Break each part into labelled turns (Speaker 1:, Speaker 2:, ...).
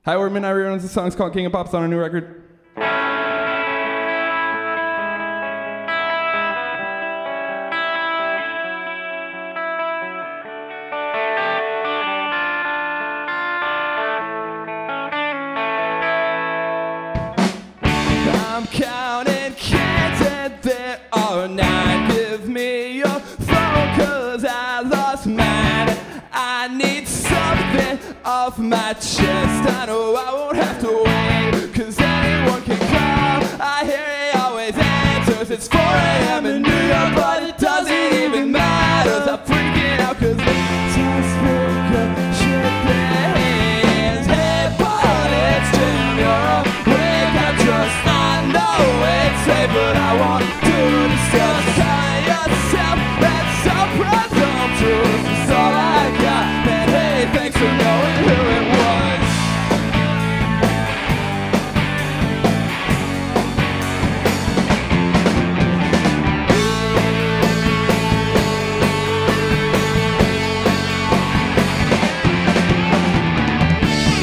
Speaker 1: Hi, we're Midnight Reruns. The song's called King of Pop's on a new record. I'm counting cans and there are 9. Give me your phone 'cause I lost mine. I need something off my chest. I know I won't have to wait 'cause anyone can call. I hear he always answers. It's 4 a.m. in New York, but it doesn't even matter. I'm freaking out 'cause it's just speaker shipping hands. Hey, but it's Junior. I know it's late, but I want to discuss. Telling yourself that's so presumptuous. It's all I got, and hey, thanks for knowing who it was.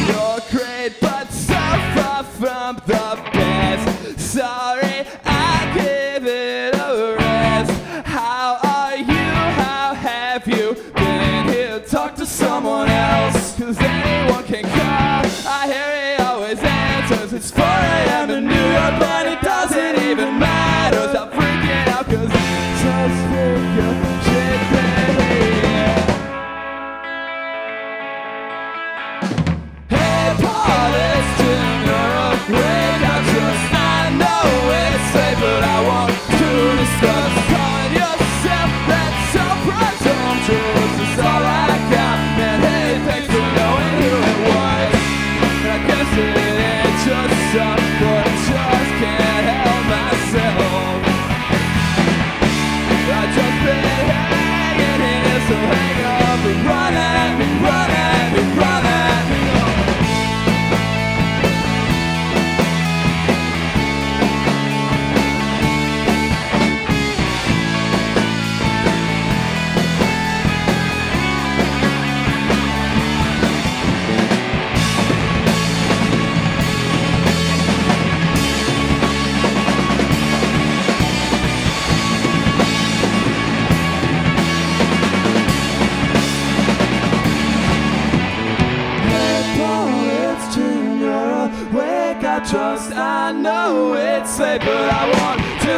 Speaker 1: You're great, but so far from the best. Sorry, I give it a rest. How are you? How have you been? Here, talk to someone else, 'cause anyone can call. I hear he always answers. It's 4 a.m. in New York, but it doesn't even matter. Stop freaking out 'cause it's just speaker shipping. Hey, Paul, it's Junior. Wake up, just but I want to discuss. Calling yourself that's so presumptuous. It's all I got, man. Hey, thanks for knowing who it was. And I guess it ain't just sucks, but I just can't help myself. I just been hanging here, so hang up and run at me, run at me, run at me. Trust, I know it's late, but I want to